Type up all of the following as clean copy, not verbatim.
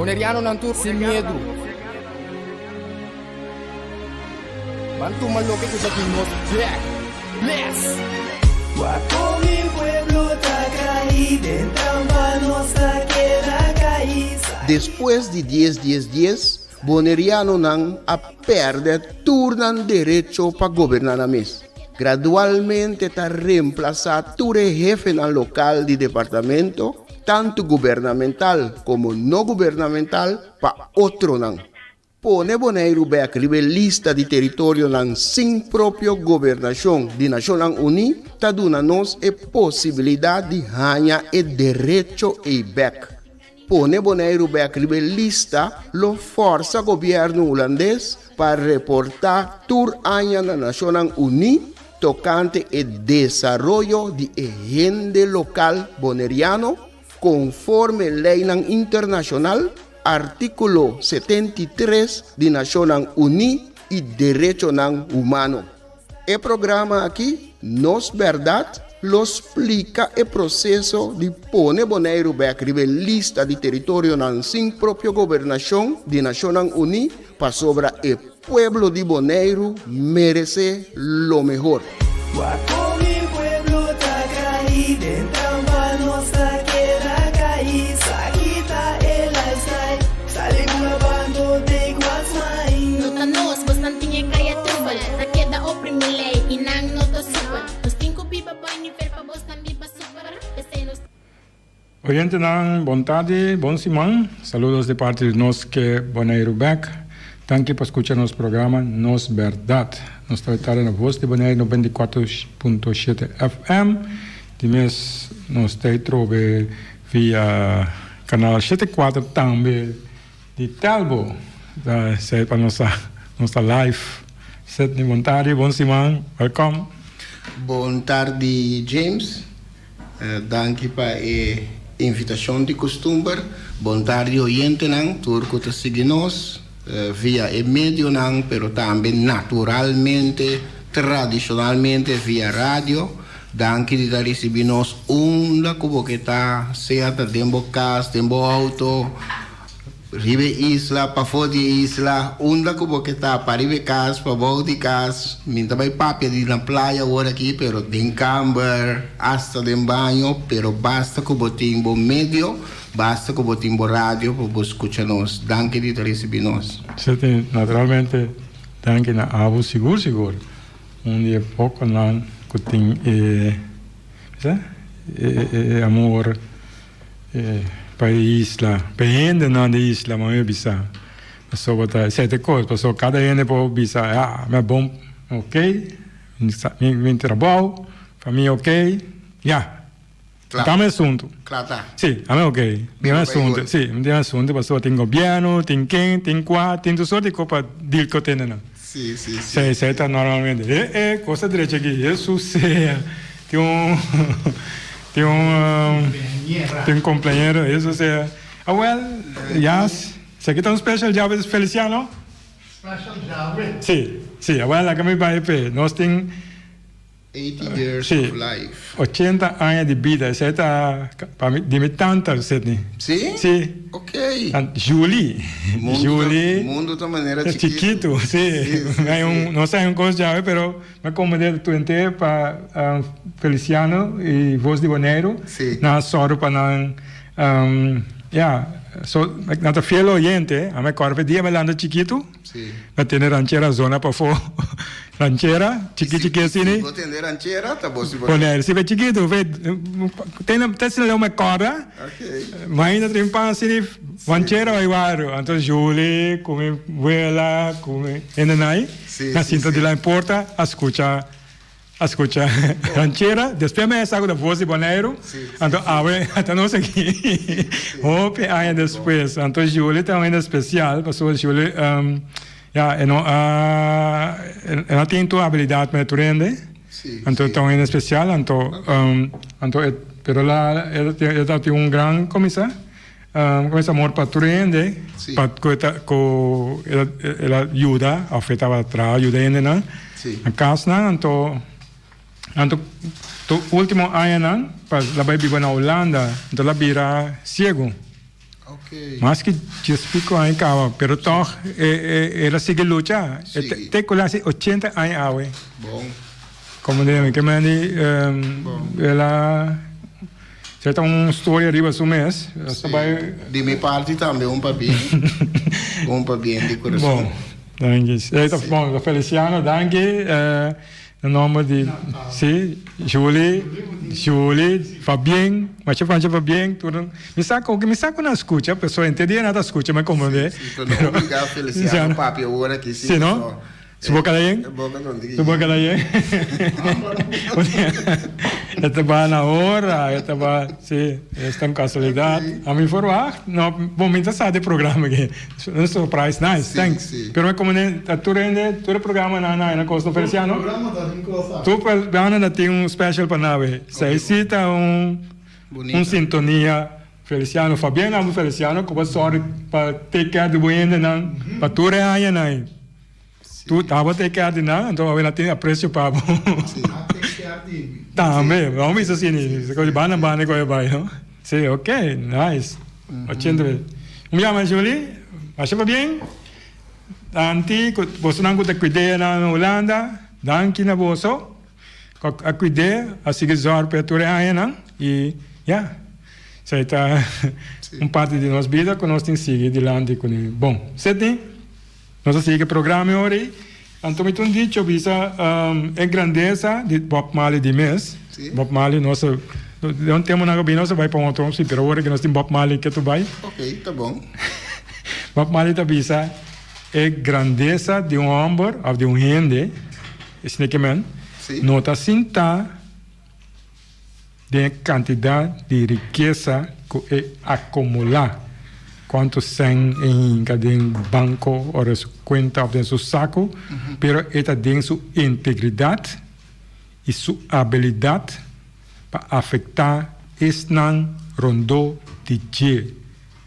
Boneriano não tur sem medo. Bantu maloque que já tem nos back. Bless. Guapo mi pueblo está caído, entrando nossa queda caída. Depois de 10, Boneriano não a perde turnan direito para governar a mês. Gradualmente está reemplazado todo jefe no local de departamento, tanto governamental como não governamental, para outro não. Pone Bonaire back lista de território sem própria governação de Nações Unidas, está dando-nos a possibilidade de ganhar o direito e back. Pone Bonaire back lista lo força governo holandês para reportar tour año na Nações Unidas tocante o desenvolvimento de agenda local boneriano conforme lei internacional artículo 73 de Nações Unidas e direito humano. O programa aqui, Nos Verdade, lo explica o processo de pôr Bonaire back lista de território sem própria governação de Nações Unidas para sobre o pueblo de Bonaire merece lo mejor. Guapo mi pueblo está caído, entrando nossa queda caída. Quita el lifestyle, sale grabando de guasmai. Nota nos, bastantinha kaya trubal. Na queda oprimilei, inang noto super. Nos cinco pipa banho, fer pa bostan biba super. Pesenos. Oyente nan, bom tarde, bom semana. Saludos de parte de nós que Bonaire back. Danke por escuchar nosso programa Nos Verdade. Nós estamos na voz de Bonaire 94.7 FM. De mês nós estamos via canal 74 também de Telbo. Sei para nossa live. Sete bom tarde, bom semana, welcome. Bom tarde, James. Danke para a invitação de costume. Bom tarde, oyente nan, turco te seguimos. Via e medio não, pero também naturalmente, tradicionalmente via rádio. Danke de recibirnos onda como que está, seja tempo casa, tempo auto, ribe isla, para fora de isla, onda como que está, para ribe casa, para volta de casa, minta vai papia de na praia agora aqui, pero tem camber, hasta de banho, pero basta como tempo medio. Basta que botem rádio para escutar-nos. Danke de receber-nos. Naturalmente, danke na abo seguro. Dia pouco não que tem amor para a isla. Para ainda não da isla, mas eu bisa. Só botar sete coisas, para cada ene pode bisa. É bom, ok. Meu trabalho, família ok. Claro. Assunto. Claro. Sì, a me ok. Abbiamo assunto. Sì, abbiamo assunto, perché tem governo, tem quem, tem qua, tem tudo sorte para dir que tem não. Sim. Sei, tá normalmente. Coisa direita aqui, Jesus tem um companheiro, isso é. Yes. Isso aqui tá um special job is Feliciano? Special job. Sì, a que me vai pe. Nós tem 80 years of life. 80 anos de vida. Isso está de me tanta, Sidney. Sim? Sim. Ok. Julie. Mundo de maneira chiquito. Sim. Não sei coisa já, mas como de tu entende para Feliciano e Voz de Bonaire. Sim. Na sorte para não... Nata fiel oyente, a me corre dia me landa chiquito. Sim. Me tiene ranchera zona para fora. Ranchera, chiquito assim. Vou atender ranchera, tá bom se você. Se vê chiquito, vê tem se não me corre. Ok. Mas ainda tem para assim, ranchera vai igual. Então Julie, como vela, como ainda não. Na cinta de lá importa, escuta ranchera, depois me saco da voz de Bonaire, então até não sei aqui, hope ainda depois, então Julie também é especial, porque Julie, ela tem tua habilidade para aprender, então também é especial, então, pero ela tem grande comissário, começa amor para aprender, para ela ajuda, afeta para trás, ajuda ainda, não? A casa, não, então último ano, para lá vai viver na Holanda, então lá vira cego. Ok. Más que yo explico ahí, cabrón, pero todo era sigue lucha. Sí. Te colaste 80 años, ahora. Bom. Como digo, que me di, ela... Você tem uma história arriba do mês. De minha parte também, papinho. Papinho de coração. Bom, danke. Bom, Feliciano, danke. No nome de... Sim, Julie, Fabien. Mas eu falo Fabien, tudo. Me saco na escuta, a pessoa entendia nada escuta, mas como é? Então, obrigado, Feliciano, papi, agora aqui. Sim, não? Subukan na yan? Subukan na yan? Ito ba na hora? Ito ba, sim, esta é uma casualidade. A mim for no, bom, minta sa de programa aqui. Um surprise, nice, thanks. Sim. Pero como tu rende, tu programa na costa Feliciano? Programa da Rincosa. Tu programa tem um special para nave. Se cita sintonia Feliciano, Fabiano, Feliciano, como sorry para take care do buende não, para tu reaia não. Tu estava te quedando não, então ela tem apreço para também, vamos isso assim, coisa bana coisa vai, não? Sim, ok, nice. 80 vezes. Me chama Julie, acha bem? Anti, você não te cuidei na Holanda, danke na você, a cuidei, a seguir zor para tu aí, não? E, yeah, isso está parte de nossa vida que nós temos que seguir adiante com ele. Bom, você tem? Nós seguimos o programa hoje. Então, me tem dito, visa a grandeza de Bob Marley de mês. Bob Marley, nossa, não temos nada bem, nós vai para um outro, mas agora que nós temos Bob Marley que tu vai. Ok, tá bom. Bob Marley tá visa a grandeza de um homem ou de um gente, esse que man, não está sinta de quantidade de riqueza que é acumular. Quanto sem em cada banco ou sua conta ou seu saco, pero esta tem sua integridade e sua habilidade para afetar este rondo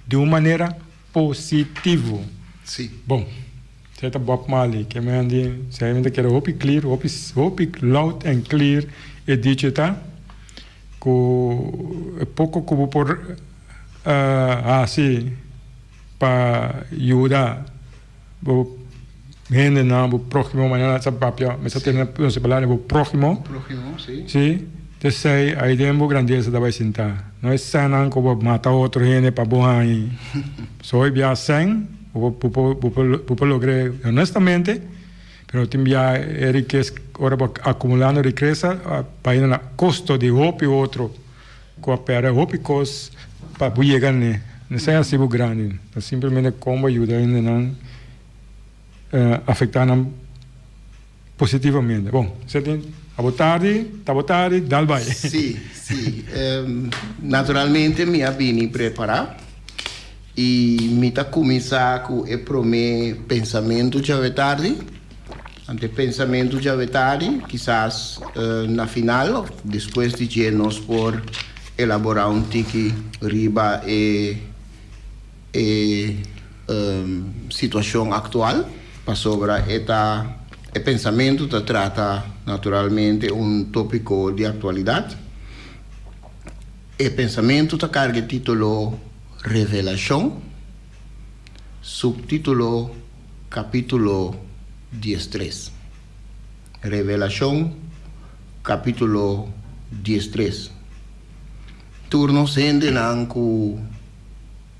de uma maneira positiva. Sim. Bom, você está Bob Marley, que me andi, você ainda quer hope clear, hope loud and clear e digital, que é pouco como por sim. Para ajudar o gente o próximo mañana sa papel mas tem não se falar o próximo sim. Sim, te sei aí tem uma grandeza da vai sentar não é sanan como matar outro gente para bom aí só é bia sem o lograr honestamente pero também é riqueza ora acumulando riqueza para ir na custo de outro com a pera cos para chegar né. Não é assim o grande, é simplesmente como ajudar ainda não afetar positivamente. Bom, você tem a boa tarde, dá vai. Sim. Naturalmente, me vim preparar e me está começar com o primeiro pensamento de a tarde. Ante pensamento de a tarde, quizás na final, depois de nós por elaborar tique riba situação atual para sobre o pensamento que trata naturalmente tópico de atualidade. O pensamento está carga título Revelação, subtítulo capítulo 13. Revelação, capítulo 13. Turno sende nanku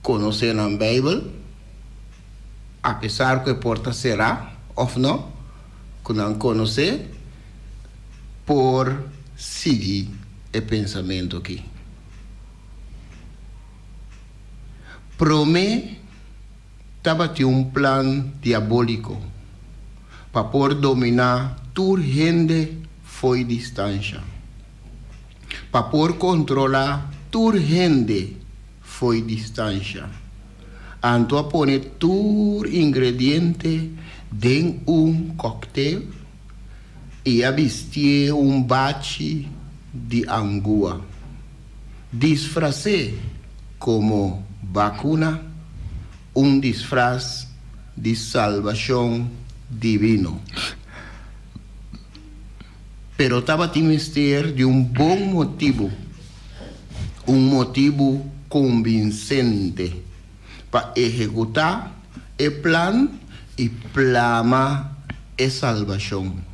conhecer a Bíblia, apesar que porta será ou não, que não conhecer, por seguir o pensamento aqui. Promete tabati plano diabólico para por dominar toda gente foi distância, para por controlar toda gente foi distância. Anto a pone todo ingrediente em cocktail e a vestir bate de angua. Disfrace como vacuna, disfraz de salvação divino. Pero estava a mister de bom motivo, motivo convincente para ejecutar el plan y plama e salvación.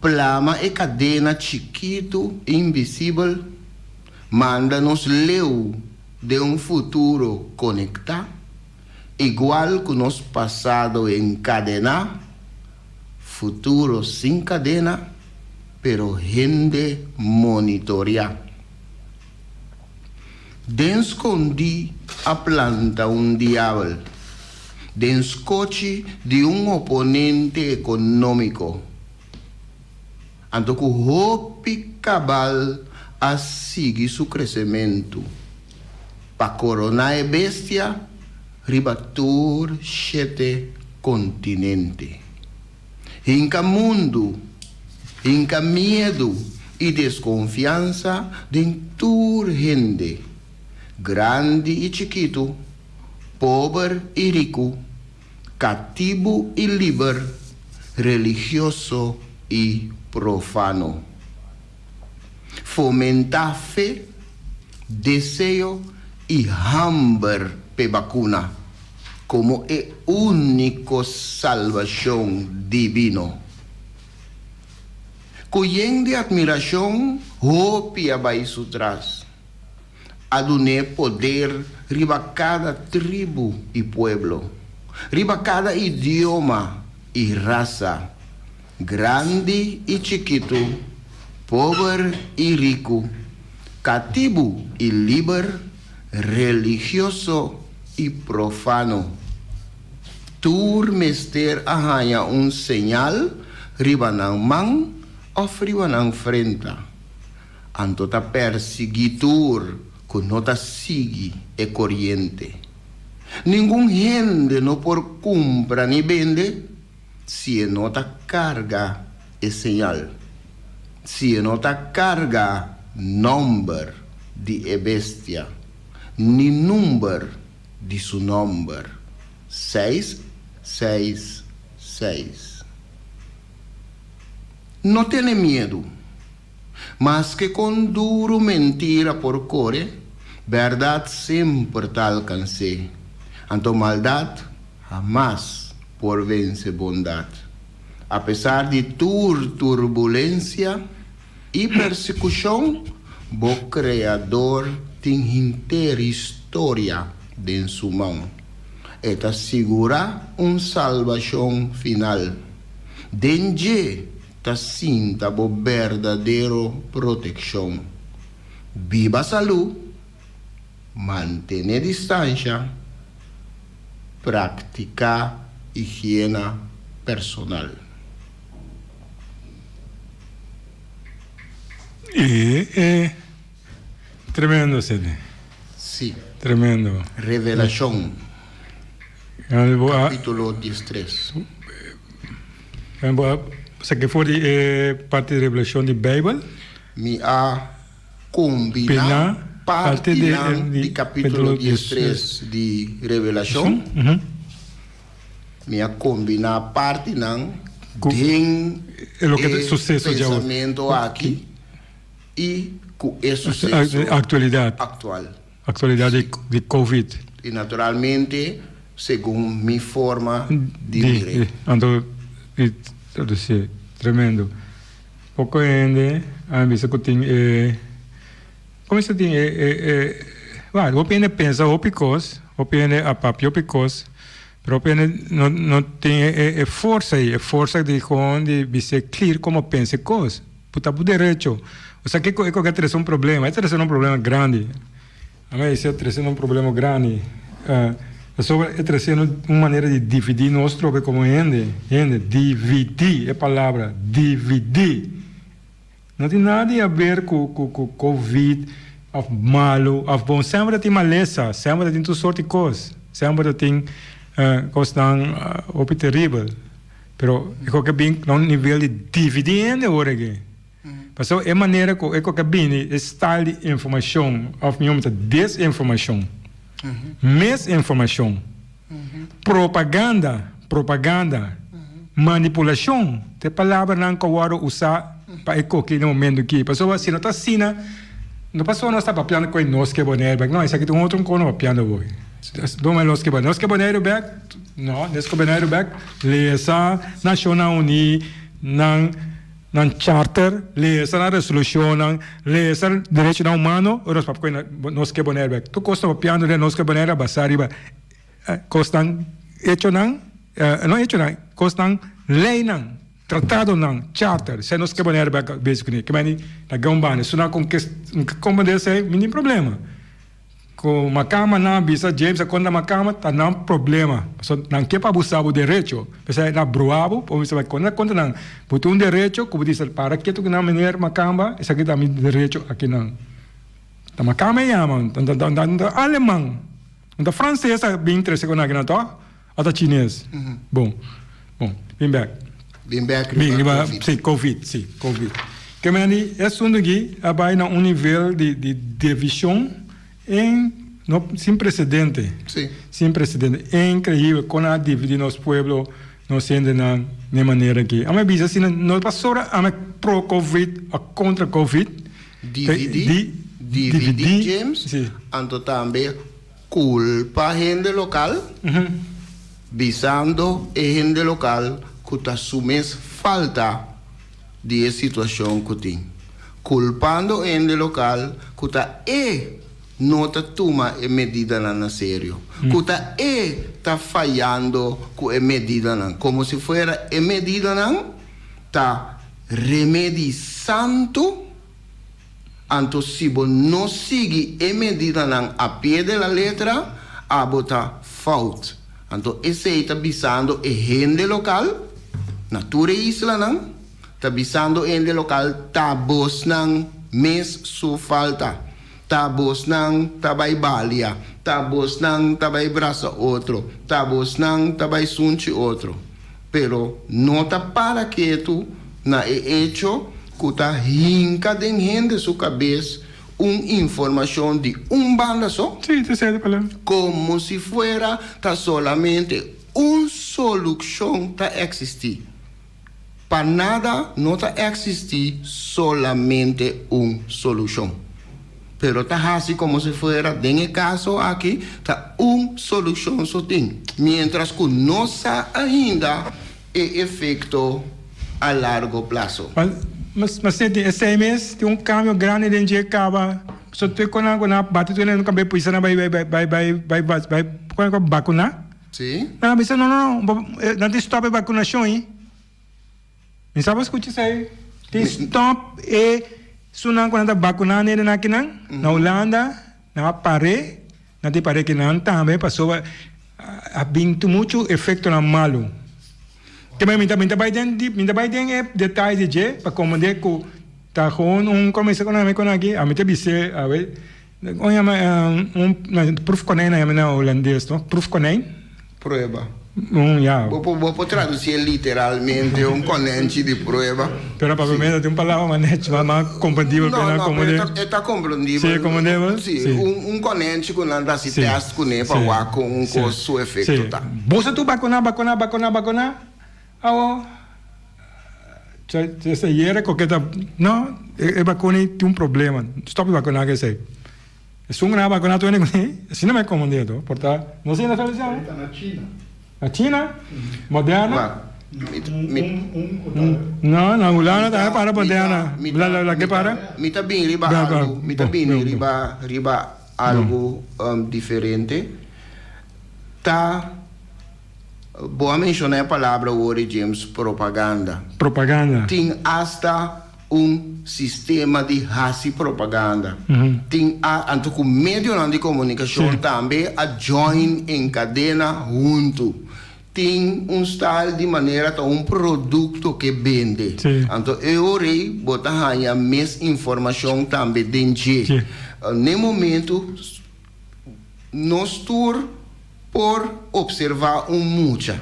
Plama e cadena chiquito, invisible, manda-nos leu de um futuro conectar, igual que nos passado encadenar, futuro sem cadena, pero gente monitorear. Descondi a planta diabo, descoche de oponente econômico. Anto que hope cabal a seguir seu crescimento. Para coronar a bestia, ribatur 7 continente. Inca mundo, inca medo e desconfiança dentro gente, grande e chiquito, pobre e rico, cativo e livre, religioso e profano. Fomentar fé, desejo e hambre pe vacuna como é único salvação divino. Cuyen de admiração, hope abaixo traz. Adune poder riba cada tribo e pueblo, riba cada idioma e raça, grande e chiquito, pobre e rico, cativo e livre, religioso e profano. Tur mester arranha señal riba nang mang of riba nang frente. Antota perseguitur que nota sigue e corriente. Ningún gente no por compra ni vende si nota carga e señal. Si nota carga nombre de bestia, ni número de su nombre. 666. No tiene miedo, mas que con duro mentira por core, verdad siempre te alcance. Anto maldad jamás por vence bondad. A pesar de turbulencia y persecución, bo creador tiene inteira historia de su mão. Eta segura salvação final. Denje ta sinta bo verdadeiro proteção. Viva salud, mantenha distância, praticar higiene personal. Tremendo, Sede. Sí. Tremendo. Revelação. Capítulo 13. Você que for de parte de revelação de Bijbel? Me a combinar parte de capítulo 13 de revelação. Me a combinar parte não tem pensamento aqui e com esse sucesso atualidade de Covid. E naturalmente segundo minha forma de ver. Ando traduzir tremendo. Pouco ainda a vista que tem como se tem o pene pensa o picos, o pene a papio picos, pero o pene não tem força aí, força de de ser clear como pensa coisa. Puta por direito. O sea que é um problema, é um problema grande. A mim isso é um problema grande. É trazendo uma maneira de dividir nós troca como gente, dividir é a palavra, dividir. Não tem nada a ver com Covid, malo, bom, sempre tem maleza, sempre tem toda sorte de coisas, sempre tem coisas terrível. Pero eu que bem no nível de dividir ainda agora aqui. Mas é maneira que eu que bem style de informação, of minha desinformação. Misinformação, propaganda, manipulação. Tem palavra não que eu usar para aqui no momento aqui. Pessoal, se não está assim, não passou nós está papiando com nós que é bonito, não, isso aqui tem outro que não papiando hoje. Doe los que banheiro back. No, des que banheiro back. Leesa National Unie ng charter, leesa na resolution, leesa direito na humano, oras pa ko nos que banheiro back. Tu costa piano de nos que banheiro basari ba. Costan hecho nang no hecho nang costan lei nang tratado ng charter, se nos que banheiro back basically. Que mani na gambane, suna com que como desse mini problema. Com makama na bisa James quando makama tá não problema so não que para buscar o direito pesa na broabo ou você vai quando não botou direito como diz para que tu na maneira makamba essa aqui também direito aqui não tá makama é mano tá alemão tá francês bem interesse com na to ou chinês bom bem back COVID que mani é sundo aqui abai na nível de divisão sin precedente. Sí. Sin precedente. É incrível quando a dividir nos pueblos, nos sente de maneira que. A minha bisa, se não passou a pro-Covid, a contra-Covid. Dividir, James. Sim. Anto também culpa a gente local. Visando a gente local que assume falta de situação que tem. Culpando a gente local que nota toma e medida na sério. Kuta tá falhando com a medida nan. Como se fuera a medida nan tá remedizando. Anto se não sigue a medida nan a pé de la letra, a botar falta. Anto esse tá bisando a gente local, natura isla nan, tá bisando a gente local, tá bos nan mes su falta. Tabos nang tabay balia, tabos nang tabay brasa otro, tabos nang tabay sunchi otro. Pero nota para que tu na hecho kuta hinca den gente su cabeça información de banda só. Sí, te sei para como si fuera ta solamente solución ta existir. Para nada no ta existir solamente solución. Pero está así como si fuera, en el caso aquí, está solución só tem. Mientras que no sa ainda efecto a largo plazo. Mas esse mês tem cambio grande dentro de acaba. Só tu quando bate tu não cabe pois na vai vacunar? Sim. Não, mas não tem stop a vacinação aí. Me sabe escutar isso aí? Tem stop Sunang quando vacunar nele na Holanda, na pare que não também passou a bintu muito efeito na malo. Que me vai ter detalhes de para comandar que tá com começa com aqui, a mim te bise a ver, proof konijn na holandês, não? Proof konijn? Prueba. Ja. Vou traduzir literalmente conente de prueba. Pero para mim tem palavra mais compreensível para compreender. Está compreendível. Sim, compreendível. Sim, conente que não dá se teste com ele para com seu efeito tá. Você tu vacunar. Essa era coqueta. Não, é vacuna tem problema. Stop vacunar que sei. É uma vacuna tu nem assim não é compreender, portanto, não sei na televisão. Está na China. A China? Moderna? Não, na Holanda tá para Moderna. La que para? Mita bem riba algo diferente. Tá boa mencionar a palavra hoje, James, propaganda. Propaganda. Tem hasta sistema de propaganda. Tem anto com meio de comunicação também a join em cadena junto. Tem style de maneira que produto que vende. Então eu irei botar aí mais informação também dentro. No momento nós por observar mucha.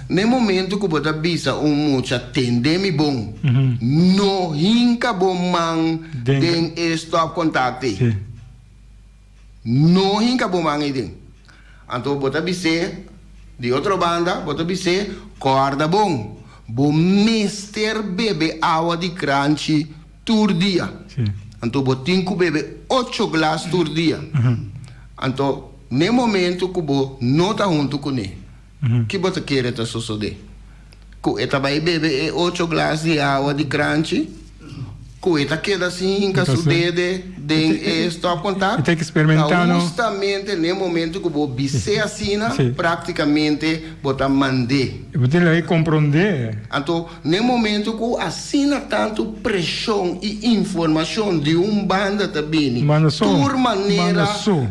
No momento que você bisa mucha tendemi bom, no hinca bom man den stop contacte. No hinca bom man den. Então você bisa de outra banda, você bisa corda bom. Bom mister bebe água de crunchy tur dia. Então você tem que beber 8 glas tur dia. Então no momento que você não está junto com ele, que você quer que suceder? Que você vai beber 8 glasses de água de crunch, que você queda assim, com o dedo, stop contato. Tem que experimentar, não? Justamente no momento que você assina, praticamente você manda. Você tem que compreender. Então, no momento que assina tanto pressão e informação de banda também,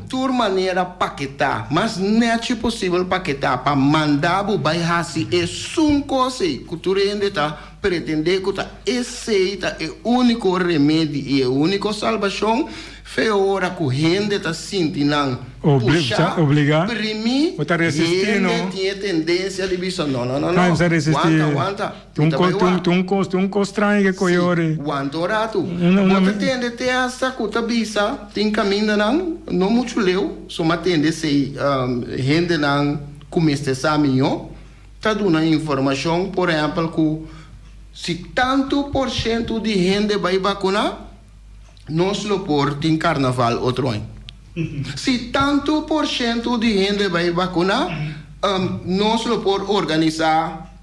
por maneira paquetar, mas não é possível paquetar para mandar o bairro é um coisa que tu ainda está pretender que esse é o único remédio e a única salvação. Foi a hora que a gente está sentindo puxar, primir, está resistindo. Tinha tendência de dizer, não, aguanta. Um constranho que coiore. Aguanta o rato. Você tende a ter essa coisa bisa, tem caminho não muito leu, só tende a ser gente não começa a saber, está dando informação, por exemplo, que se tanto por cento de gente vai vacinar, nós lo por tem carnaval outro ano. Se tanto por cento de gente vai vacinar, nós lo por organizar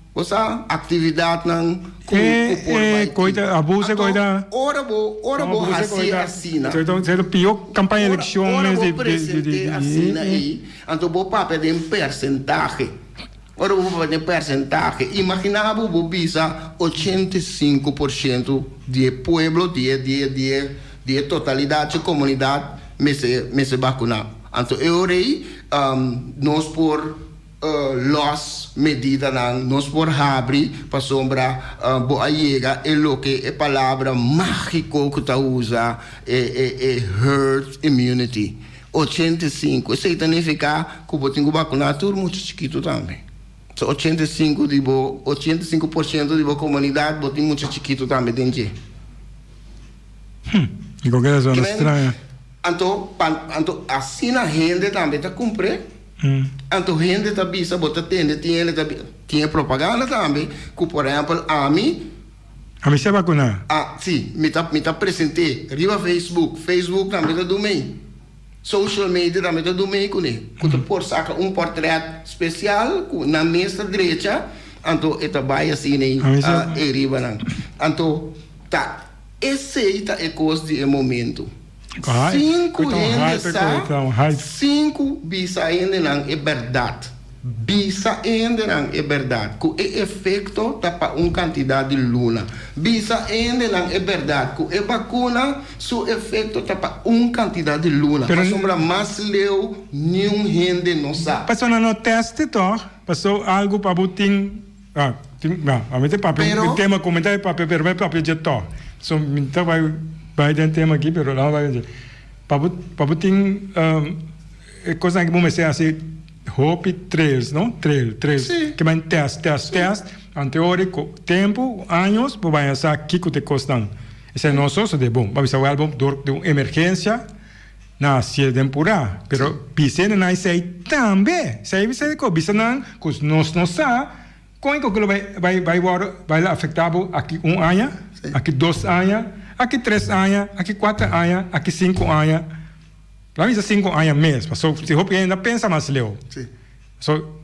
atividade não coisa abuso coisa. Ora vou fazer assim. Então é a pior campanha de eleição ora vou presentar assim aí. Então vou pedir percentagem. Ora vou fazer percentagem. Imaginava vou bisa 85% de pueblo de totalidade de comunidade me se vacinar. Então eu rei nós por las medidas nós por abrir para sombra boa chega é o que é palavra mágico que tá usa é herd immunity 85 isso significa que eu tenho que vacinar tudo muito chiquito também. So 85% de boa comunidade botem muito chiquito também dentro. E qualquer zona estranha. Então assim a gente também está cumprindo. Então a gente está bisa bota tinha propaganda também que por exemplo a mim se vacinar. Sim, me tá presente riba Facebook também está do meio. Social media também está do meio com ele. Quando por saca portrait especial na mesa direita, então eta vai assim nem riba não. Então tá esse é coisa de momento. 5 bisa ainda não é verdade. Bisa ainda não é verdade. Que é efeito tá para quantidade de luna. Bisa ainda não é verdade. Que é vacuna, seu efeito tá para quantidade de luna. Mas sombra mais leu, nenhum gente não sabe. Passou no teste, passou algo para botin. A mim tem papel, tema comentário papel de to. So, então vai ter tema aqui, pero não vai dizer. Para tem coisa que comecei a ser hope trails, não? Trails. Que vai teste. Teórico, tempo, anos, vai ser aqui que te custam. Esse é nosso de bom. Vai ser o álbum de emergência na cia temporada. Pero pise na sei também. Sei você que pise não, que nós não sabe. Como é que vai afetar aqui ano, aqui 2 anos, aqui 3 anos, aqui 4 anos, aqui 5 anos. Para mim, 5 anos mesmo. Se eu ainda pensa mais, Leo.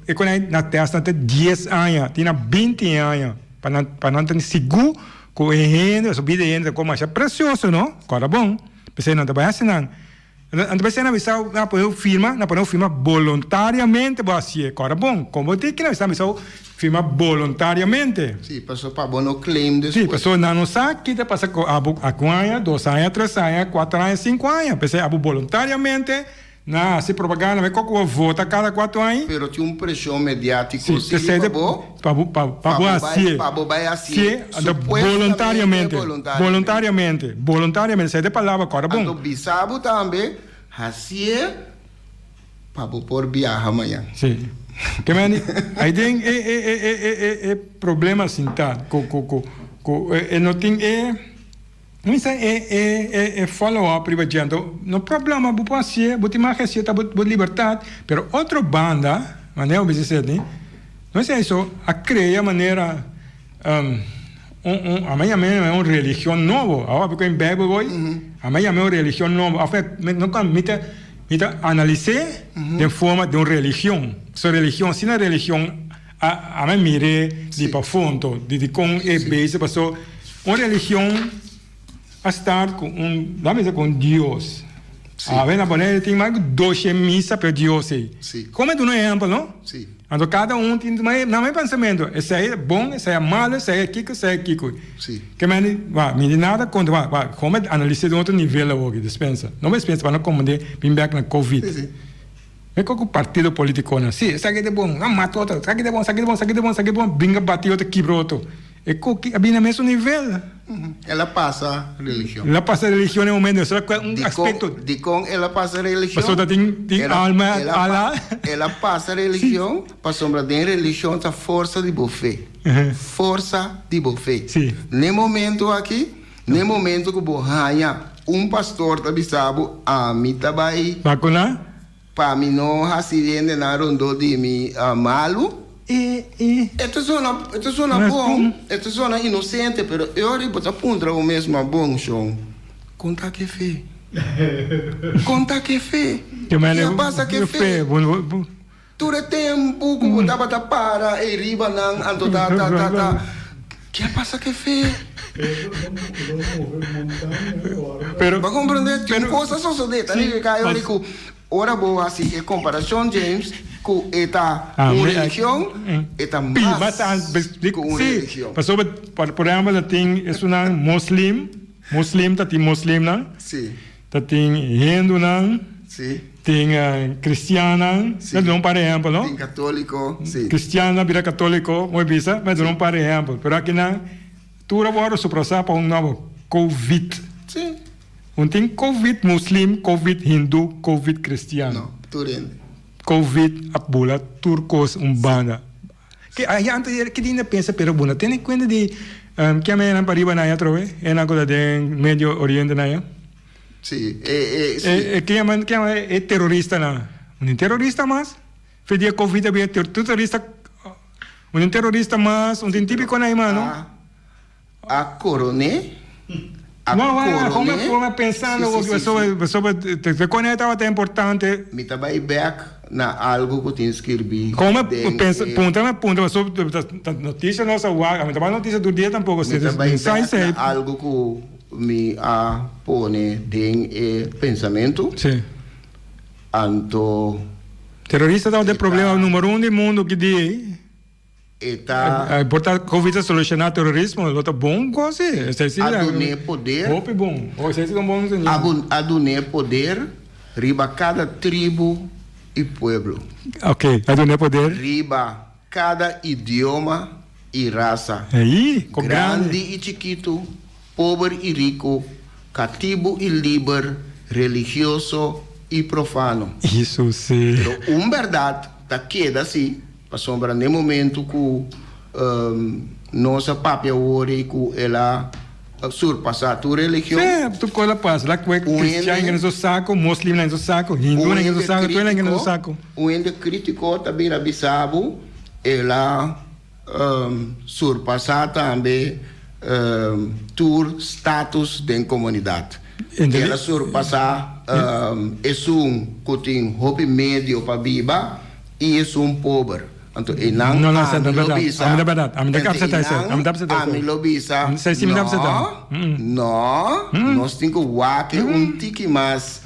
E quando na testa tem 10 anos, tem 20 anos, para não ter seguro que a gente, a vida ainda como é precioso, não? Agora bom, pensei não vai assinar. Então pensei na visão, na firma voluntariamente, assim, agora bom, como tem que na visão firma voluntariamente. Sim, passou para bom claim depois. Sim, passou não sabe que passa com a 1 ano, 2 anos, 3 anos, 4 anos, 5 anos. Pensei voluntariamente, se propaganda, mas como vota cada 4 anos. Pero tinha pressão mediática, sim, para assim, voluntariamente, sai de palavra agora bom. Então bisabo também, assim, para por viajar amanhã. Sim. Que aí tem problema assim, tá? Não tem não sei follow-up privatiando. No problema, vou passar, vou ter mais receita, vou liberdade. Pero outra banda, maneira de dizer, não sei isso, a criar maneira amanhã é uma religião nova. Agora porque em Bíblia amanhã é uma religião nova. Não permite Mita analisar de forma de uma religião. Sua religião, se na religião a mim mire de para fundo, de com é base passou uma religião a estar com Deus. A ver na maneira tem mais 12 missa para Deus aí. Como é do exemplo, não? Sim. Então cada tem na meu pensamento, esse aí é bom, esse aí é malo, esse aí é kiko, esse aí é kiko. Sim. Que me nada quando como analisar de outro nível hoje, dispensa. Não me dispensa para não comandar bem back na Covid. Sim. É como o partido político, né? Sim, isso aqui é bom, mata outro, isso aqui é bom, isso aqui é bom, isso aqui é bom, isso aqui é bom, brinca, bate outro, quebra outro. É como que bem no mesmo nível. Ela passa religião. Ela passa religião no momento, só que um aspecto. De com ela passa religião. Passou da tem alma, ala. Ela passa religião, passou da religião a força de buffet. Força de buffet. Sim. No momento aqui, no momento que borranha, pastor da Bissabo, a mim também. Vacuna? Para mim não acidente na rondo de mim malo. Esta zona bom, esta zona inocente, pero eu ribo a punta o mesmo bom chão. Conta que fé. Conta que fé. Que passa que fé. Todo tempo que botava da para e riba não ando tá. Que passa que fé. Pero para compreender que coisa só de tá ali que caiu ali com ora boa assim em comparação James com eta uma religião eta mais com uma religião. Passou por exemplo tem é uma muslim tá tem muslim não? Sim. Tá tem hindu não? Sim. Tem cristiana, não para exemplo, não? Tem católico, sim. Cristiana vira católico, muito bisa, mas não para exemplo. Pero aqui na tudo agora se processa para novo Covid. Sim. Tem Covid muslim, Covid hindu, Covid cristiano. Não, tudo ainda. Covid abula, turcos, umbanda. Que aí antes que ainda pensa pero buna, tem em conta de que a menina para riba na ya trove, é na coisa de Médio Oriente na ya. Sim. Que é terrorista na. Terrorista mas fedia Covid habia terrorista. Terrorista mas típico na mano. A corone. Como pensando sobre te conecta até importante. Me também back na algo que tem escrevi. Como pensa ponta sobre notícia nossa a me também notícia do dia tampouco se sai algo que me pone de pensamento. Sim. Anto terrorista é o problema número 1 do mundo que diz. É importante Covid solucionar terrorismo, é bom coisa. Adune poder. Ope bom. Esse é um bom adune poder riba cada tribo e pueblo. Ok, adune poder. Riba cada idioma e raça. Aí, grande e chiquito, pobre e rico, cativo e livre, religioso e profano. Isso sim. Pero verdade tá queda assim. Passou para no momento que nossa papia ore que ela surpassa a tua religião. Sim, tu cola passa. Lá que é cristiano no seu saco, muslim no seu saco, hindu no seu saco, tu no seu saco. O ende criticou também a Bissabo, ela surpassa também tur status da comunidade. Ela surpassa é que tem hobby médio para biba e é pobre. Então, não, é verdade. Não, nós temos que tique mais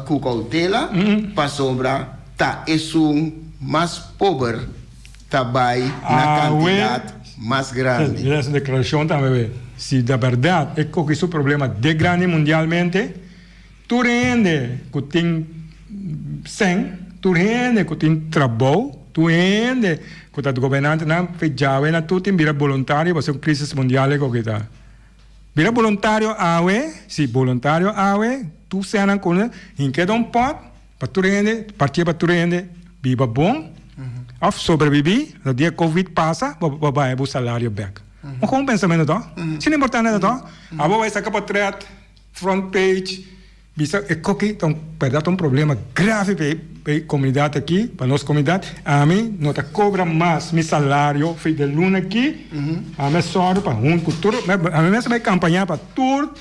com cautela para sobra, tá, é mais pobre, também na quantidade mais grande. Essa declaração também, se da verdade é que isso é um problema de grande mundialmente, tu rende que tem 100, tu rende que tem trabalho, tu rende que o governante não fez já, tu tem vira voluntário, vai ser uma crise mundial que está. Vira voluntário awe, se voluntário awe, tu sena com em que dá pot, para tu rende, partir para tu rende, viva bom, of sobreviver, no dia Covid passa, vai o salário back. Mas como pensamento đó? Se não é importante đó, a vai sacar para trás, front page, bisa é que é um problema grave para a comunidade aqui, para a nossa comunidade. A mim não te cobra mais meu salário, feito de luna aqui, a mim só para cultura, a mim mesmo vai campanhar para tudo,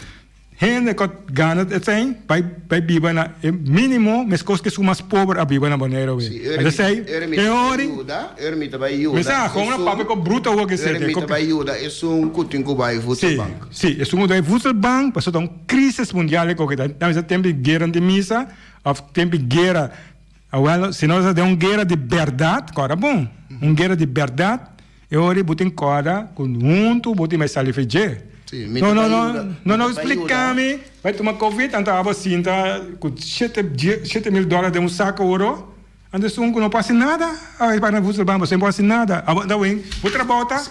gente que gana het zijn, bij Biba na minimo, mas coisas que são mais pobres a Biba na Bonaire. Mas sei, ermita by Yuda. mas gewoon een papel com bruto o que seja. Ermita by Yuda é kuting ko by voedselbank. Sim, é um voedselbank, mas então crise mundial que que dá, mas tempo de guerra de misa, of tempo de guerra. Well, se nós temos guerra de verdade, cara bom, guerra de verdade, eu botem corda com junto, botem mais salifeje. Não explica-me. Vai tomar Covid, então a vacina com $7,000 de saco de ouro. Antes não passa nada. Aí para não você não passa nada. Então vem, outra volta.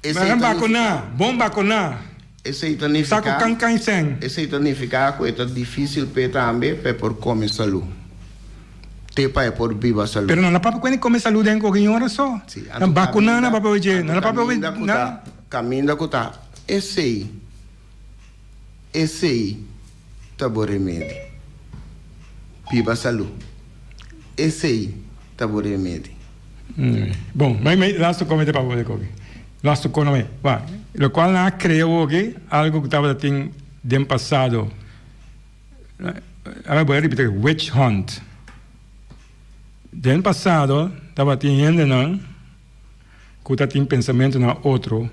Mas vacunar, bom vacunar. Esse significa. Saco cancan sem. Esse significa que é difícil para também para por comer saúde. Te pai por viva saúde. Pero não para quando come saúde em qualquer hora só. Não vacunar na para hoje, não para hoje. Caminho que tá. Esse tá bom remédio. Viva saúde. Esse tá bom remédio. Bom, mas lasto comentário para você comer. Lasto come, va. Lo qual não creio que algo que estava tem do passado. Agora vou repetir, witch hunt. Do passado estava tendo não, que tem pensamento na outro.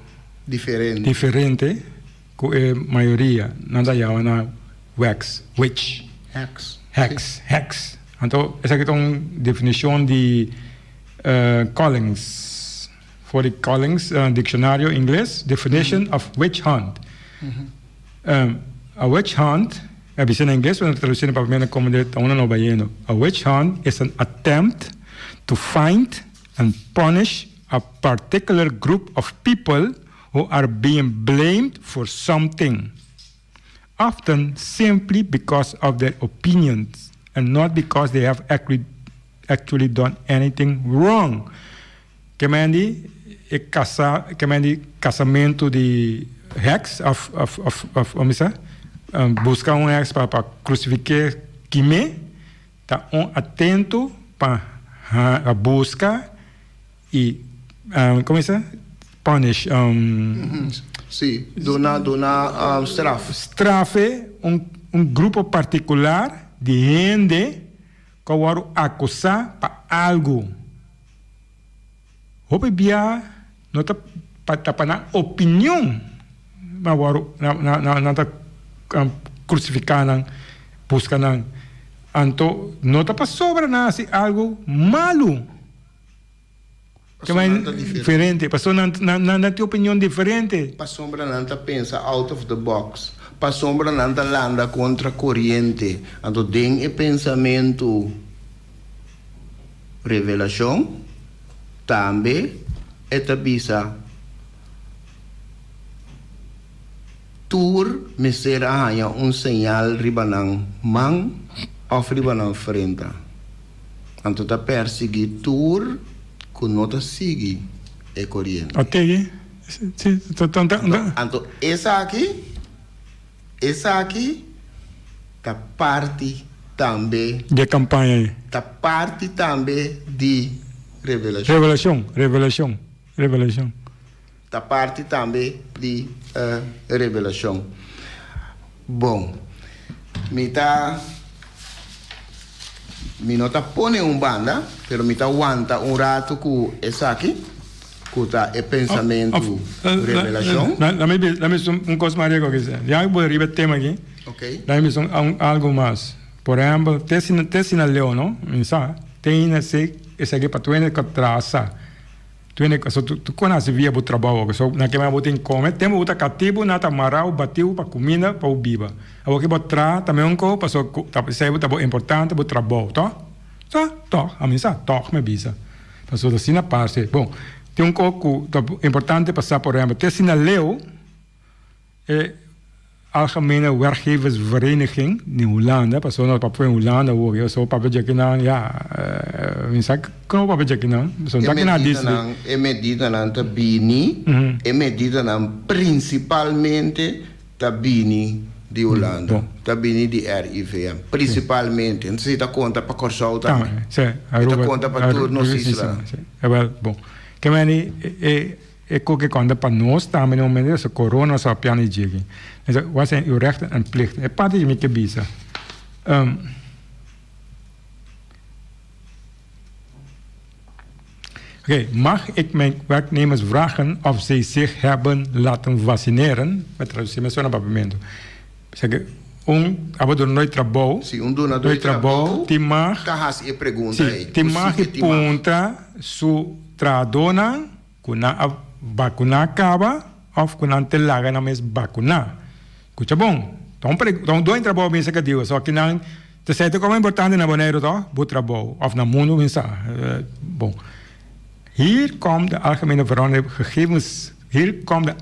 Diferente, que a maioria nada já na witch. Hex. Então, essa aqui é uma definição de Collins, for the Collins dicionário inglês, definition of witch hunt. A witch hunt, a visão em inglês, mas a tradução para mim é como de uma nova baiano. A witch hunt is an attempt to find and punish a particular group of people who are being blamed for something, often simply because of their opinions and not because they have actually done anything wrong. Que mandi casamento de hex buscar hex para crucificar quime, tá atento para a busca e punish. Sim, dona Strafe grupo particular de gente que vai acusar para algo. Hope bia não tá para na opinião, mas não tá crucificar não, buscar não. Então não tá para sobra nada se algo malo. Que é diferente, passou na tua opinião diferente. Para sombra não tá pensa out of the box. Para sombra não tá landa contra corrente. Então tem o pensamento revelação também é bisa tur me será um sinal ribanang mang of ribanang frente. Então tá perseguir tur que nota sigue é corrente. Ok. Então essa aqui tá parte também de campanha. Tá parte também de revelação. Tá parte também de revelação. Bom, me não tá põe banda, pero me tá aguanta rato com essa aqui, que tá é pensamento revelação. Dá-me coisa mais que quiser. Já vou repetir tema aqui. Ok. Dá-me algo mais. Por exemplo, tesina leo, não? Tem esse aqui para tu ainda que traça. Tu conhece via o trabalho, so na que mais botem come, temos outra cativo, nata marau, batiu para comida, para o biba. A o que botar também um co, passou tá sei tá importante o trabalho, tá? Tá, a mim tá, me bisa. Passou assim na parte. Bom, tem um co importante passar por exemplo, tesina leo Algemene Werkgeversvereniging in Hollanda, passou no papel em Hollanda, eu sou papel de aqui na, me sabe como papel de aqui não, sou daqui na disso. É medida na tabini, é medida na principalmente tabini de Hollanda, tabini de RIVM, principalmente, não sei da conta para Corsol também. Sim, da conta para turnos Isla. É bom. Que mani ik ook kan para nós também no momento de corona só piano jigi. Dus wat zijn uw rechten en plichten? Het pad is met je bezig. Oké, mag ik mijn werknemers vragen of zij zich hebben laten vaccineren? Met traductie, met zo'n papamento. Zeg, abado nooit trabalho. Se donador de trabalho, ti mag. Carras e pergunta aí. Ti mag e punta su tradona kuna a vacuna acaba of kuna te laga na mes vacuna. Escucha bom. Então dois trabalho bem que digo, só que não te sei como é importante na boneiro to, bo trabalho of na mundo mensa. Bom. Hier komt de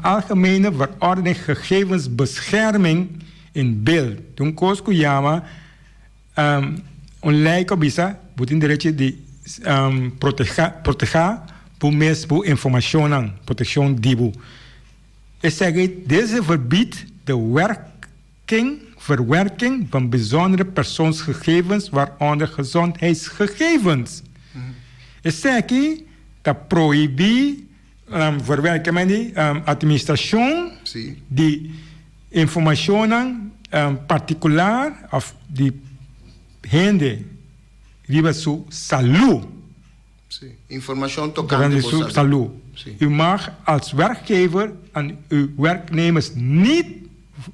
algemene verordening gegevensbescherming in beeld. Toen koos kuyama lijkt op isa, moet in de rechtje die proteger voor mensen voor informatie, protection dibu. Ik zeg het, deze verbiedt de verwerking van bijzondere persoonsgegevens, waaronder gezondheidsgegevens. Ik zeg het, dat prohibit verwerken die administratie die informatie particular of die hende riba su salu. Informatie tocante su salu. U mag als werkgever aan uw werknemers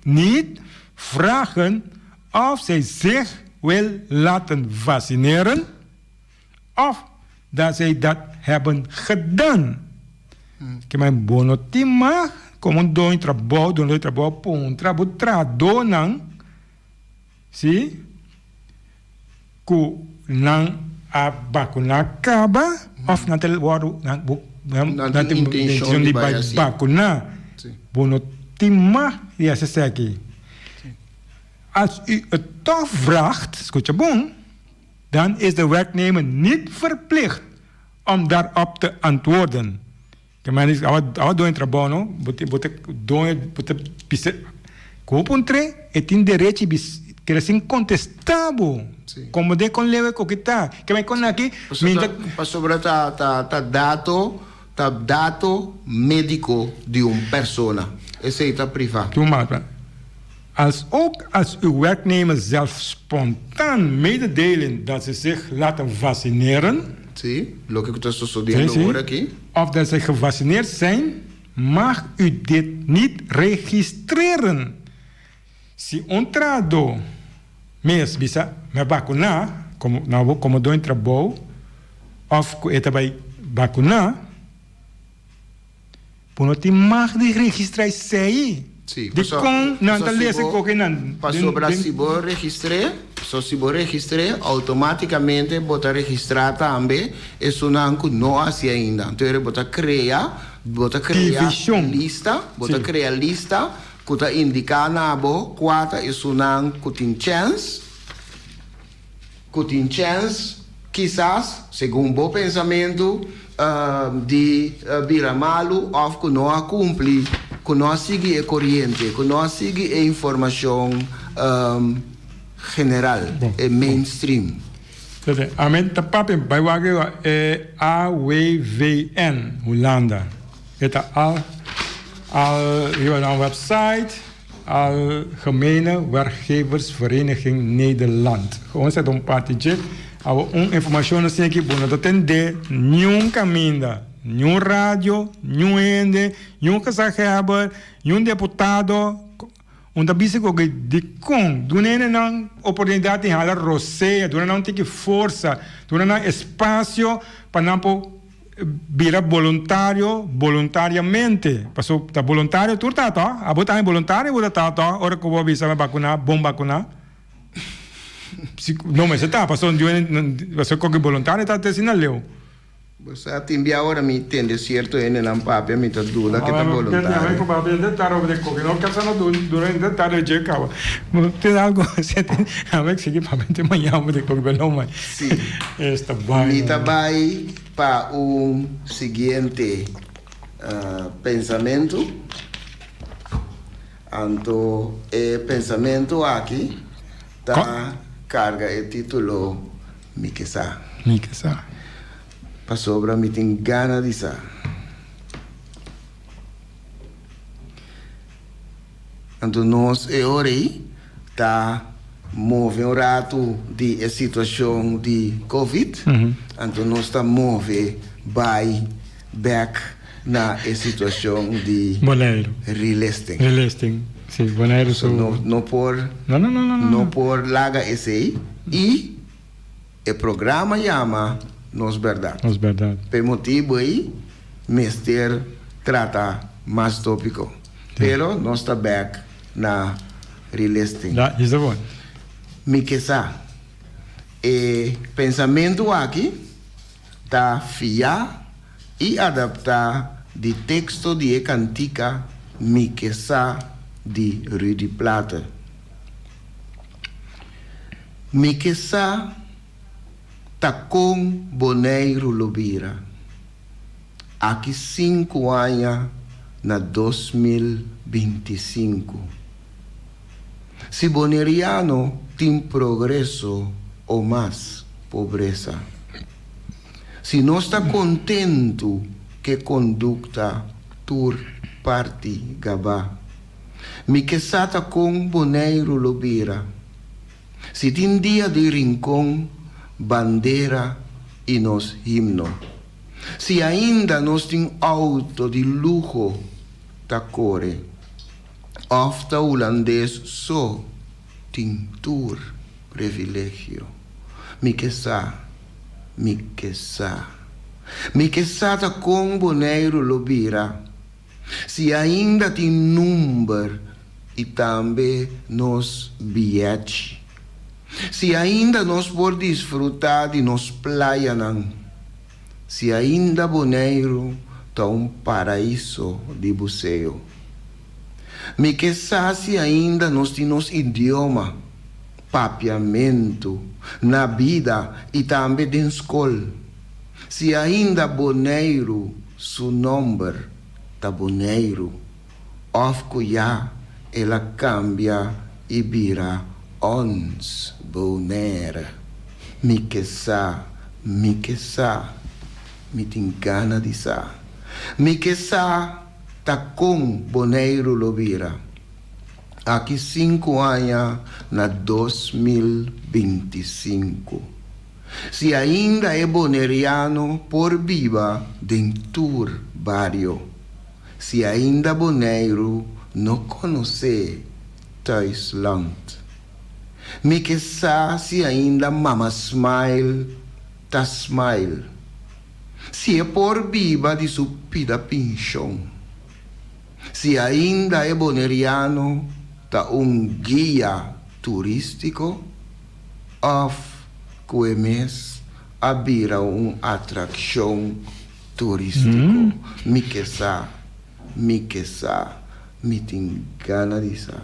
niet vragen of zij zich wil laten vaccineren of dat zij dat hebben gedaan. Que mijn bonotima como doin trabalho pontra tradonang si ku nang a vacuna acaba of natel waru nang intention di vacuna bonotima ja se seki. Als u het toch vraagt, escucha bon, dan is de werknemer niet verplicht om daarop te antwoorden. Mas ao do trabalho, no, bote e tem direito que assim contestável, como de com leve coqueta, que vai com aqui, para sobre dato médico de persona, esse está privado. Als uw werknemers zelf spontaan mededelen dat ze zich laten vaccineren. Sí, lo que usted está estudiando ahora aquí. Of dat ze gevaccineerd zijn, mag u dit niet registreren. Si entrado mes bisa me vacunar, como do trabalho, of eta bij vacunar, puno mag de registrar sei. Sí, de con não tá lese coque não. Passou para se bo registre, automaticamente bota registrar também, isso não não assim ainda. Então bota criar lista, que tá indicar na bo quatro isso não tem chance, quizás segundo bom pensamento de virar malo ou que não cumpre. Que não siga a corrente, que não siga a informação general, mainstream. A mente papi bij waar AWVN Hollanda. Het al hier op een website Algemene Werkgeversvereniging Nederland. Gewoon zet een partijtje. Een informatie is zeker boven dat en de nieuw caminda. Nenhum rádio, nenhum ende, nenhum casaqueber, nenhum deputado. Onda bisa ko de com, duna não oportunidade de halar roceia, duna não tem que força, duna não espaço para não virar voluntariamente. Passou da voluntário tu tá tá, a botar em voluntário botar tá, hora que vou bisa vacunar, bom vacunar. Não mas tá, passou com voluntário tá te sinaleu. Você até agora me entende certo em não papel me tá dúvida que tá voluntário. Não, eu papel de tarde over de coque, não quer saber durante de tarde de cava. Tem algo você tem, a ver se que papel de manhã over de coque não mais. Sim. Está bem. Me tá vai para seguinte pensamento. Então, pensamento aqui tá carga o título Mikesa. Mikesa. Para sobra me tem gana de sa. Então nós aí tá move um rato de situação de Covid. Então nós tá move back na situação de Bonaire. relisting. Relisting. Sim, Bonaire. So, não por Não. por larga esse aí. E o programa chama Nos Verdade. Nos Verdade. Por motivo aí, Mister trata mais tópico. Pero nós está back na relisting. Isso é bom. Me quesa. Pensamento aqui tá fiar e adaptar de texto de cantica me quesa de Rudy Plata. Me quesa tá com Bonaire Lubira. Aqui 5 anos na 2025. Se Boneriano tem progresso ou mais pobreza. Se não está contento que conduta tur parte gabá. Me quesata com Bonaire Lubira. Se tem dia de rincão, bandeira e nos himno. Se ainda nós tem auto de luxo, tacore. Ofta holandês só tem tur privilégio. Me quesa. Me quesata com Bonaire Lubira. Se ainda tem número e também nos bilhete. Se ainda nós por desfrutar de nos praia não. Se ainda Bonaire tá paraíso de buceo. Me quesa se ainda nós temos idioma, papiamento, na vida e também na escola. Se ainda Bonaire, seu nome tá Bonaire, of já ela cambia e vira ons Bonaire. Me quesa, me tem gana de sa. Me quesa tá com Bonaire Lubira. Aqui 5 anos na 2025. Se ainda é boneriano por viva dentro barrio. Se ainda Bonaire não conhece Thuisland. Me quesa se ainda mama smile, tá smile. Se é por viva de sua vida pinchão. Se ainda é boneriano, tá guia turístico, of Coemes abira atração turístico. Me quesa, me tem gana de sa.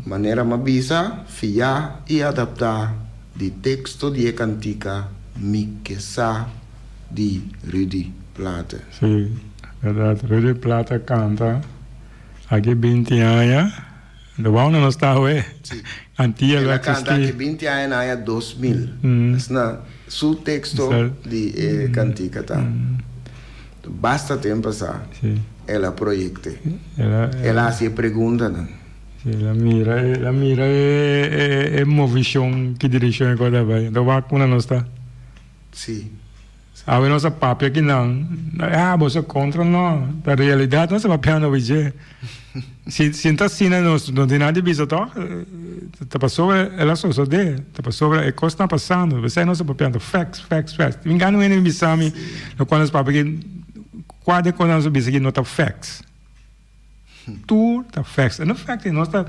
Maneira mabisa, fiar e adaptar de texto de cantica me quesa de Rudy Plata. Sim, verdade. Rudy Plata canta aqui 20 anos. Lo vamos a estar hoy. Antia Ela vai canta aqui existir. 20 anos na 2000. Su texto de cantica tá. Basta tempo sa. Sim. Ela proyecte. Ela se pergunta não. la mira è movition che direzione cosa vai. Dove una nostra. Sim. A nossa papia que não. Você contra não. Na realidade, nossa papia não vai ser. Se está assim, não tem nada de visto, tá? Tá passando, ela só de. Tá passando, é coisa está passando. Você não se papia, facts. Me engano, ele me sabe, quando as papia que quase quando nós vimos aqui, não tá facts. Tu tá facts. Não facts, nós tá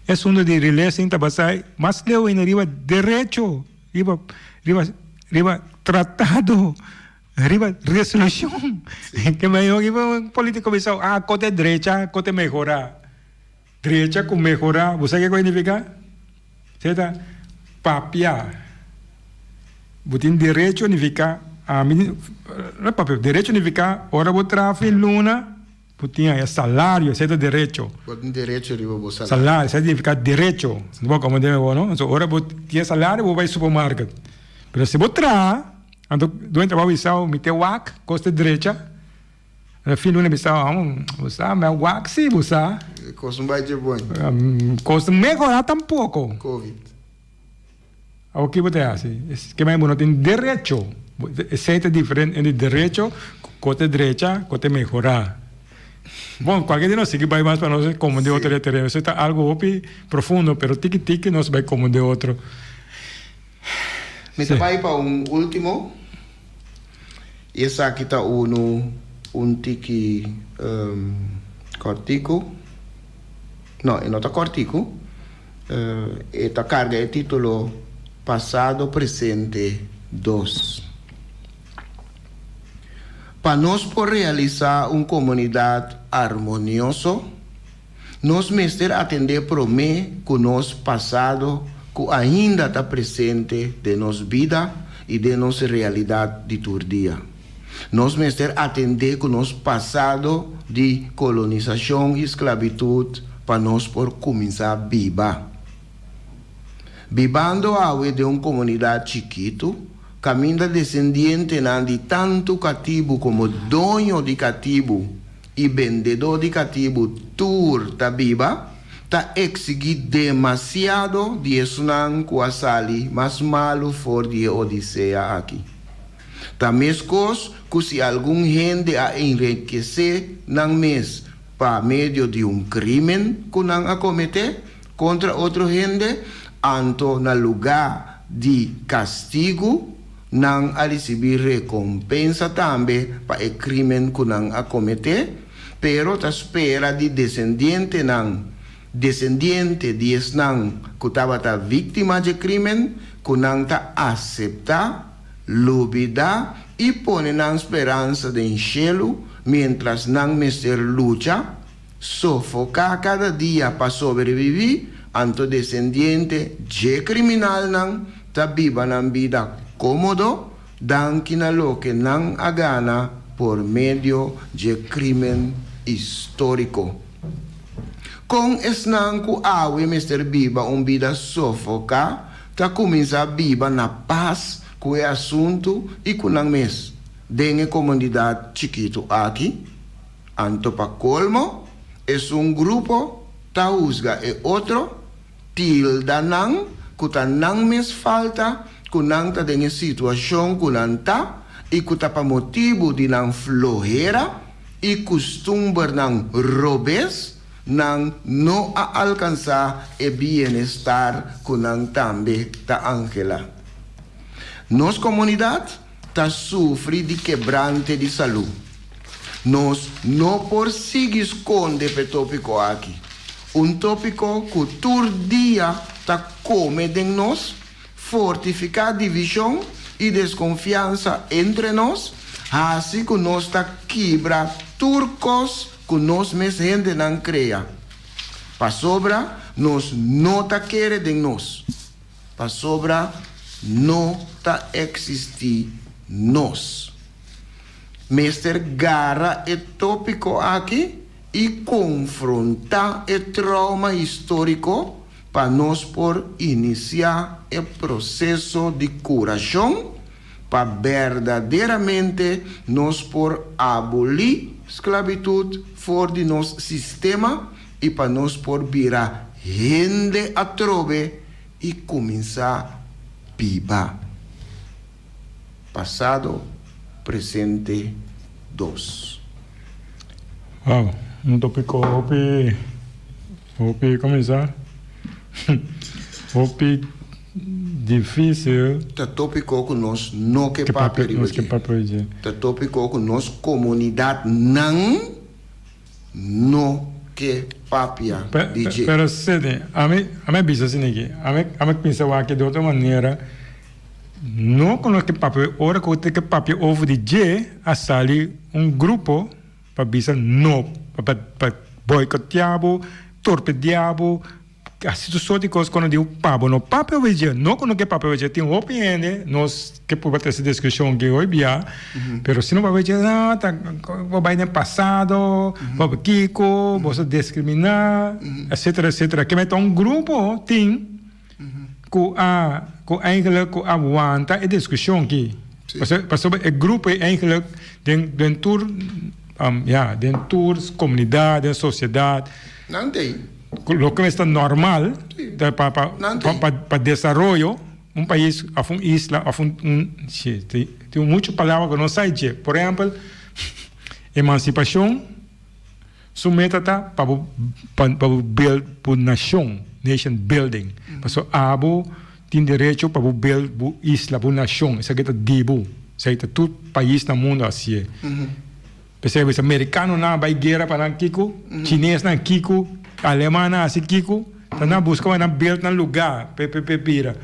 é um de relation, tá passando, mas leu ainda riba direito, riba tratado. Arriba resolução. Que melhor que um político pensou, cote direita, cote melhorar. Direita com melhorar, você que significa? Certo? Papia. Butin direito significa, não papel, direito significa, ora vou trazer luna, butin é salário, certo? Direito. Butin direito riba bo salário, significa direito. Não como deve, não? Então, ora vou ter salário, vou vai supermercado. Mas se vou trazer, ando doente trabalho isao, me te wak, costa direita. Filho nem bisa, usa, mas waxi, usa. Kost een beetje bom. Costa melhorar tampouco. Covid. O que você acha? Que mais não tem direito. Aceita diferente entre direito, cote direita, cote melhorar. Bom, qualquer dia nós seguimos vai mais para nós como de outro terreno. Isso está algo profundo, pero tiki nós vai como de outro. Me vai para último. Esse aqui está tiki cortico. Não, não está cortico. Esta carga é título Passado, Presente 2. Para nós por realizar uma comunidade harmoniosa, nós mestre atender para mim que nosso passado que ainda está presente de nossa vida e de nossa realidade de todo dia. Nós mestre atender com nosso passado de colonização e esclavitud para nós por começar a viver. Vivendo a de uma comunidade chiquito, caminha descendiente de tanto cativo como dono de cativo e vendedor de cativo tur ta viva, ta exigir demasiado de esunan kuasali mas malo for de Odisseia aqui. Ta mescos que se algum gente a enriquecer nang mes pa medio de crime que nang a cometer contra outro gente, anto na lugar de castigo, nang a receber recompensa também para o crime que nang a cometer, pero ta espera de descendiente de nang que estava ta vítima de crime, que nang ta aceitar, lubida e pone nang esperança de enchê-lo, mientras nang mestre luta, sofocar cada dia para sobreviver, anto descendiente de criminal nang ta viva nang vida cómodo, dan kinalo que nang agana por medio de crime histórico. Com esnang ku awe mestre viva vida sofoca, ta começa a viva na paz ku é assunto e ku nang mes. Dengue comunidade chiquito aqui, anto pa colmo, es grupo, ta usga e outro, tilda nang, ku ta nang mes falta, ku nang ta dengue situação ku nang ta, e ku ta pa motivo di nang flojera, e costumbre nang robes, nang no a alcançar e bienestar ku nang tambe ta angela. Nos comunidade ta sofre de quebrante de saúde. Nós não por seguir esconde pe tópico aqui. Tópico que todo dia ta come de nós, fortificar divisão e desconfiança entre nós, assim que nós ta quebra turcos que nós mesmos gente não cria. Para sobra, nós não ta querer de nós. Para sobra, não ta existir nós. Mestre garra e tópico aqui e confrontar o trauma histórico para nós por iniciar o processo de curação para verdadeiramente nós por abolir esclavitud fora de nosso sistema e para nós por virar gente a trove e começar a viver. Passado, presente, 2. Wow, tópico hopi começar. Hopi difícil. Tá tópico que nós não que papel de. Tá tópico que nós comunidade não que papia de. Pero sede, a mim bisa assim aqui. A mim pensa que de outra maneira. Não conosco que papel, ora que eu tenho que papel over de J, a sali grupo para bisa não, para boicotear, torpedear, assim só de coisas quando digo papo, não papel veja, não quando que papel veja tem opinião, nós que por ter essa discussão que hoje via, pero se não vai veja nada, tá, vai no passado, vai Kiko, você discriminar, etc. Que meta grupo tem que eigenlijk aguanta a discussão aqui. Porque o grupo é eigenlijk den tour de tours, comunidade, de sociedade. Não tem. Lo que está normal para desenvolver país, uma isla, tem muitas palavras que não sei dizer. Por exemplo, emancipação, submeta para build para nação, nation building. Porque abo tem direito para build isla, para nação. Isso aqui é dibo. Isso é todo país no mundo assim. Percebe? Americano na vai guerra para Kiko, chinês na Kiko, alemão na assim Kiko, tá na busca na build na lugar, pira.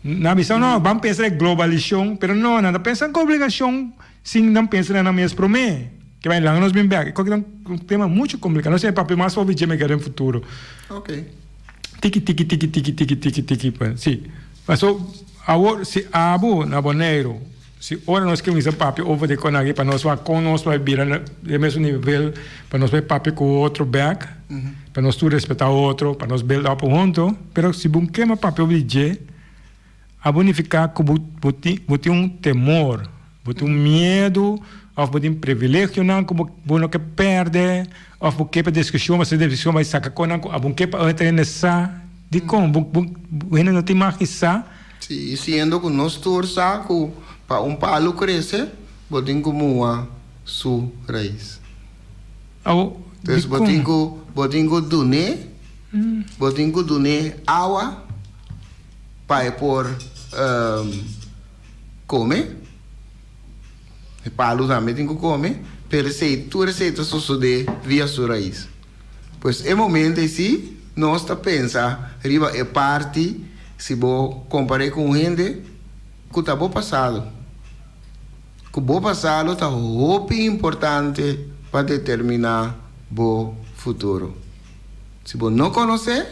Na visão não, vamos pensar em globalização, mas não, nada pensa em obrigação, sim, não pensa na mesma promessa. Que vai lá nos bem bem, é um tema muito complicado. Não sei papel mais sobre o que no futuro. Ok. Tiki. Sim. Mas agora se abo na boneiro, se ora nós queremos esse papel over de conagui para nós com nós vai virar no mesmo nível, para nós ver papel com o outro back, para nós tudo respeitar o outro, para nós build up junto, mas se bom que papel de a bonificar que botem temor, botem medo, ou botem privilégio não, como bueno que perde, ou porque para discussão, mas a discussão vai sacar com a bom que para entrar nessa, de como, bueno não tem mais isso. Sim, sendo que nós torçamos para palo crescer, botem como a sua raiz. Então, botem dune água para por comer. E palo também tem que comer. Tu receita só de via sua raiz. Pois é momento assim, nós está pensando, riba é parte, se vou comparar com gente que está bom passado. Que o bom passado está muito importante para determinar o futuro. Se você não conhecer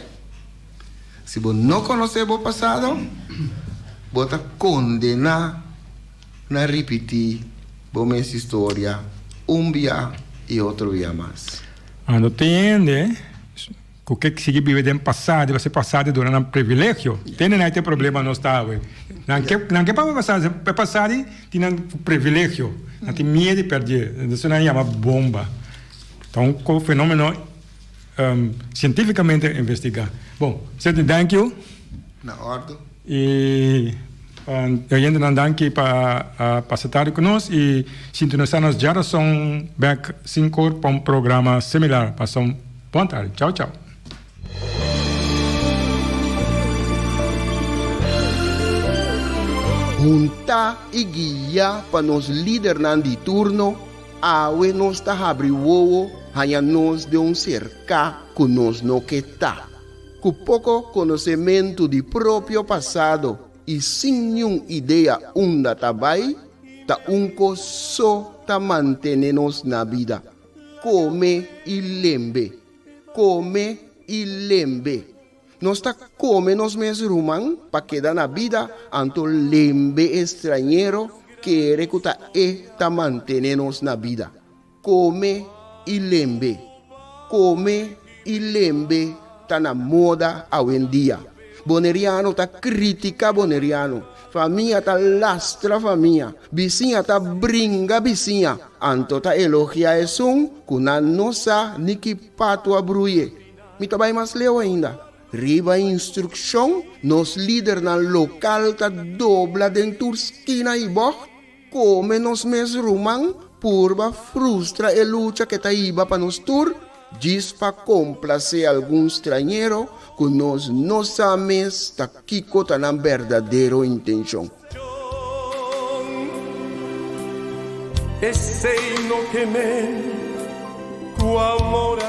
o passado, você está condenado a repetir a mesma história dia e outro dia mais. Não entende? O que sigue vivendo no passado, você passado durante um privilégio, tem problema não está, não que para passado tem um privilégio, não tem medo de perder, isso não chama bomba. Então, o fenômeno cientificamente investigar. Bom, thank you. Na ordem. E eu ainda não danke para estar conosco e sintonizar-nos já são back 5 para um programa similar. Passam boa tarde. Tchau, tchau. Juntar e guiar para nos líderes de turno, a nos está abrindo a nos de cerca que nos no que está. Com pouco conhecimento do próprio passado e sem nenhuma ideia onde está vai, tá só tá mantendo-nos na vida. Come e lembre. Nós está comendo nos mesmos rumãs para quedar na vida, anto lembre estrangeiro que está mantendo-nos na vida. Come e lembre, está na moda hoje em dia. Boneriano está critica boneriano. Família está lastra família. Vizinha está brinca vizinha. Anto está elogia isso, que na nossa ni que pato a bruie. Me trabalha mais leu ainda. Riba instrução, nos líderes na local está dobla dentro esquina e boh. Come nos mesmos rumang, purba frustra e luta que está iba para nos tur. Diz para complacer algum estrangeiro que nós não sabemos está kiko tá na verdadeira intenção. Esse no que me, tu amor